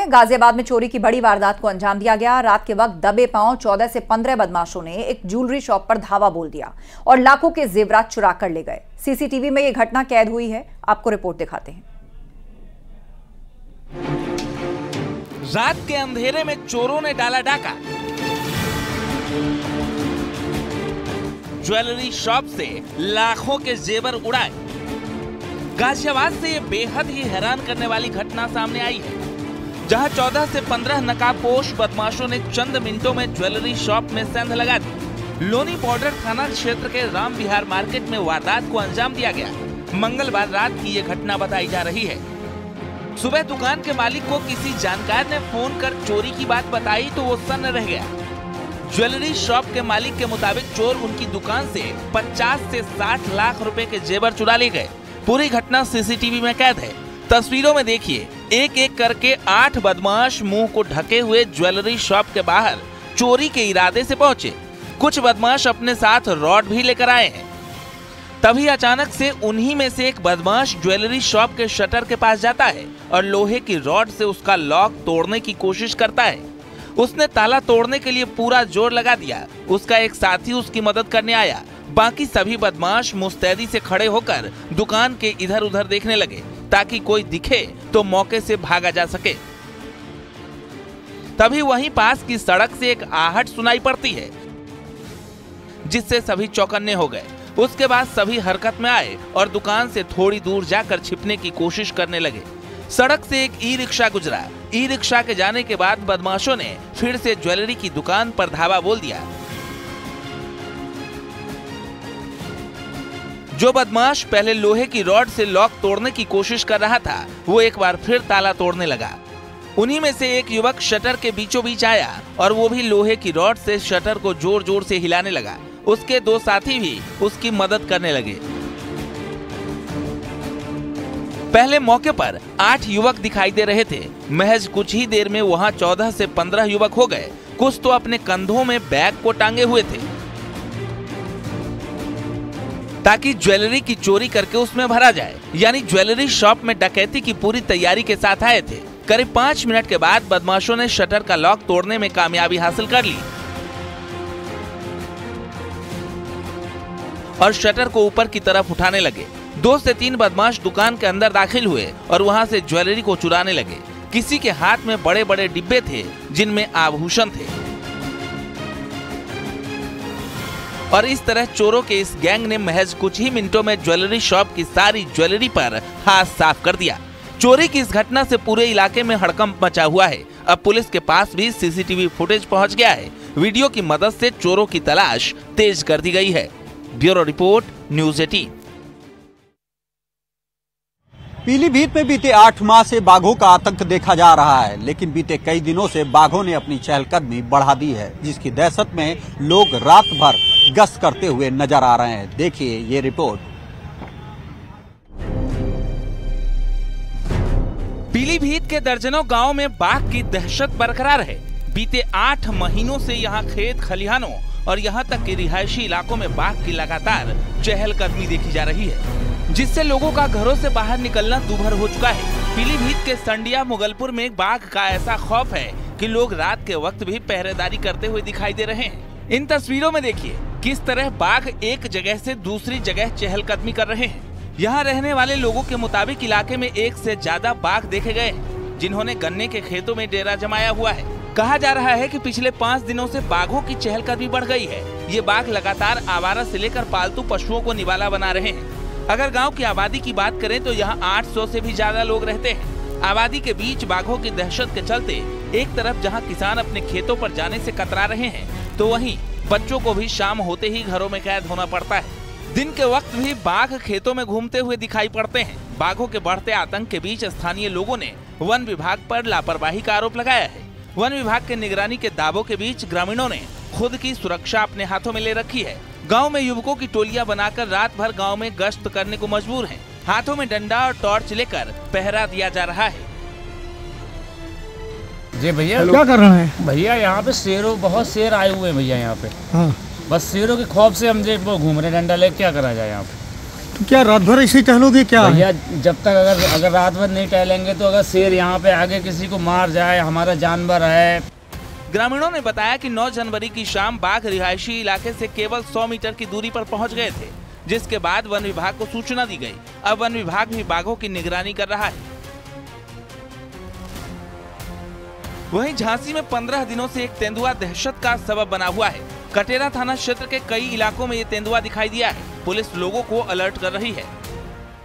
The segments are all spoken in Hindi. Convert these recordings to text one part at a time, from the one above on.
हैं। गाजियाबाद में चोरी की बड़ी वारदात को अंजाम दिया गया। रात के वक्त दबे पांव 14 से 15 बदमाशों ने एक ज्वेलरी शॉप पर धावा बोल दिया और लाखों के जेवरात चुरा कर ले गए। सीसीटीवी में यह घटना कैद हुई है। आपको रिपोर्ट दिखाते हैं। रात के अंधेरे में चोरों ने डाला डाका। ज्वेलरी शॉप से लाखों के जेवर उड़ाए। गाजियाबाद से ये बेहद ही हैरान करने वाली घटना सामने आई है, जहां 14 से 15 नकाबपोश बदमाशों ने चंद मिनटों में ज्वेलरी शॉप में सेंध लगा दी। लोनी बॉर्डर थाना क्षेत्र के राम विहार मार्केट में वारदात को अंजाम दिया गया। मंगलवार रात की ये घटना बताई जा रही है। सुबह दुकान के मालिक को किसी जानकार ने फोन कर चोरी की बात बताई तो वो सन्न रह गया। ज्वेलरी शॉप के मालिक के मुताबिक चोर उनकी दुकान से 50 से 60 लाख रुपए के जेवर चुरा ले गए। पूरी घटना सीसीटीवी में कैद है। तस्वीरों में देखिए, एक एक करके 8 बदमाश मुंह को ढके हुए ज्वेलरी शॉप के बाहर चोरी के इरादे से पहुंचे। कुछ बदमाश अपने साथ रॉड भी लेकर आए हैं। तभी अचानक से उन्हीं में से एक बदमाश ज्वेलरी शॉप के शटर के पास जाता है और लोहे की रॉड से उसका लॉक तोड़ने की कोशिश करता है। उसने ताला तोड़ने के लिए पूरा जोर लगा दिया। उसका एक साथी उसकी मदद करने आया। बाकी सभी बदमाश मुस्तैदी से खड़े होकर दुकान के इधर उधर देखने लगे ताकि कोई दिखे तो मौके से भागा जा सके। तभी वहीं पास की सड़क से एक आहट सुनाई पड़ती है, जिससे सभी चौकन्ने हो गए। उसके बाद सभी हरकत में आए और दुकान से थोड़ी दूर जाकर छिपने की कोशिश करने लगे। सड़क से एक ई रिक्शा गुजरा। ई रिक्शा के जाने के बाद बदमाशों ने फिर से ज्वेलरी की दुकान पर धावा बोल दिया। जो बदमाश पहले लोहे की रॉड से लॉक तोड़ने की कोशिश कर रहा था, वो एक बार फिर ताला तोड़ने लगा। उन्हीं में से एक युवक शटर के बीचों बीच आया और वो भी लोहे की रॉड से शटर को जोर जोर से हिलाने लगा। उसके 2 साथी भी उसकी मदद करने लगे। पहले मौके पर 8 युवक दिखाई दे रहे थे। महज कुछ ही देर में वहां 14 से 15 युवक हो गए। कुछ तो अपने कंधों में बैग को टांगे हुए थे ताकि ज्वेलरी की चोरी करके उसमें भरा जाए। यानी ज्वेलरी शॉप में डकैती की पूरी तैयारी के साथ आए थे। करीब 5 मिनट के बाद बदमाशों ने शटर का लॉक तोड़ने में कामयाबी हासिल कर ली और शटर को ऊपर की तरफ उठाने लगे। 2 से 3 बदमाश दुकान के अंदर दाखिल हुए और वहां से ज्वेलरी को चुराने लगे। किसी के हाथ में बड़े बड़े डिब्बे थे जिनमें आभूषण थे और इस तरह चोरों के इस गैंग ने महज कुछ ही मिनटों में ज्वेलरी शॉप की सारी ज्वेलरी पर हाथ साफ कर दिया। चोरी की इस घटना से पूरे इलाके में हड़कंप मचा हुआ है। अब पुलिस के पास भी सीसीटीवी फुटेज पहुंच गया है। वीडियो की मदद से चोरों की तलाश तेज कर दी गई है। Bureau report, news 18। पीलीभीत में बीते 8 माह से बाघों का आतंक देखा जा रहा है, लेकिन बीते कई दिनों से बाघों ने अपनी चहलकदमी बढ़ा दी है, जिसकी दहशत में लोग रात भर गश्त करते हुए नजर आ रहे हैं। देखिए ये रिपोर्ट। पीलीभीत के दर्जनों गांव में बाघ की दहशत बरकरार है। बीते 8 महीनों से यहां खेत खलिहानों और यहां तक कि रिहायशी इलाकों में बाघ की लगातार चहलकदमी देखी जा रही है, जिससे लोगों का घरों से बाहर निकलना दूभर हो चुका है। पीलीभीत के संडिया मुगलपुर में एक बाघ का ऐसा खौफ है कि लोग रात के वक्त भी पहरेदारी करते हुए दिखाई दे रहे हैं। इन तस्वीरों में देखिए किस तरह बाघ एक जगह से दूसरी जगह चहलकदमी कर रहे हैं। यहाँ रहने वाले लोगों के मुताबिक इलाके में 1 से ज्यादा बाघ देखे गए, जिन्होंने गन्ने के खेतों में डेरा जमाया हुआ है। कहा जा रहा है कि पिछले 5 दिनों से बाघों की चहलकदमी बढ़ गई है। ये बाघ लगातार आवारा से लेकर पालतू पशुओं को निवाला बना रहे हैं। अगर गांव की आबादी की बात करें तो यहाँ 800 से भी ज्यादा लोग रहते हैं। आबादी के बीच बाघों की दहशत के चलते एक तरफ जहाँ किसान अपने खेतों पर जाने से कतरा रहे हैं, तो वहीं बच्चों को भी शाम होते ही घरों में कैद होना पड़ता है। दिन के वक्त भी बाघ खेतों में घूमते हुए दिखाई पड़ते हैं। बाघों के बढ़ते आतंक के बीच स्थानीय लोगों ने वन विभाग पर लापरवाही का आरोप लगाया है। वन विभाग के निगरानी के दावों के बीच ग्रामीणों ने खुद की सुरक्षा अपने हाथों में ले रखी है। गांव में युवकों की टोलियां बनाकर रात भर गांव में गश्त करने को मजबूर हैं। हाथों में डंडा और टॉर्च लेकर पहरा दिया जा रहा है। जी भैया क्या कर रहे हैं भैया? यहाँ पे बहुत शेर आए हुए हैं भैया यहाँ पे। हाँ। बस शेरों के खौफ से हम वो घूम रहे डंडा लेके, क्या करा जाए यहाँ पे। तो क्या रात भर ऐसे ही टहलोगे क्या? भैया जब तक अगर रात भर नहीं टहलेंगे तो अगर शेर यहाँ पे आगे किसी को मार जाए, हमारा जानवर है। ग्रामीणों ने बताया कि 9 जनवरी की शाम बाघ रिहायशी इलाके से केवल 100 मीटर की दूरी पर पहुंच गए थे, जिसके बाद वन विभाग को सूचना दी गई। अब वन विभाग भी बाघों की निगरानी कर रहा है। वहीं झांसी में 15 दिनों से एक तेंदुआ दहशत का सबब बना हुआ है। कटेरा थाना क्षेत्र के कई इलाकों में ये तेंदुआ दिखाई दिया है। पुलिस लोगों को अलर्ट कर रही है।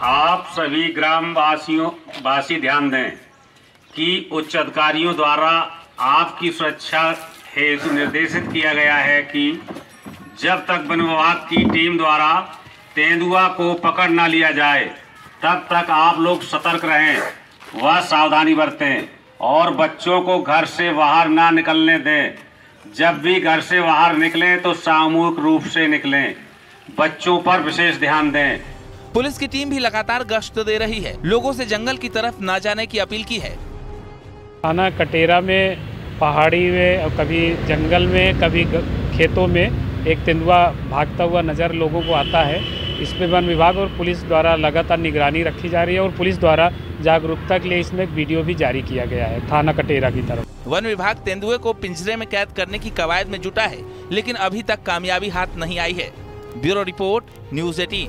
आप सभी ग्राम वासी ध्यान दें कि उच्च अधिकारियों द्वारा आपकी सुरक्षा हेतु निर्देशित किया गया है कि जब तक वन विभाग की टीम द्वारा तेंदुआ को पकड़ न लिया जाए तब तक आप लोग सतर्क रहें व सावधानी बरतें और बच्चों को घर से बाहर ना निकलने दें। जब भी घर से बाहर निकलें तो सामूहिक रूप से निकलें। बच्चों पर विशेष ध्यान दें। पुलिस की टीम भी लगातार गश्त दे रही है। लोगों से जंगल की तरफ न जाने की अपील की है। थाना कटेरा में पहाड़ी में और कभी जंगल में कभी खेतों में एक तेंदुआ भागता हुआ नज़र लोगों को आता है। इस पे वन विभाग और पुलिस द्वारा लगातार निगरानी रखी जा रही है और पुलिस द्वारा जागरूकता के लिए इसमें एक वीडियो भी जारी किया गया है थाना कटेरा की तरफ। वन विभाग तेंदुए को पिंजरे में कैद करने की कवायद में जुटा है, लेकिन अभी तक कामयाबी हाथ नहीं आई है। Bureau report, news 18।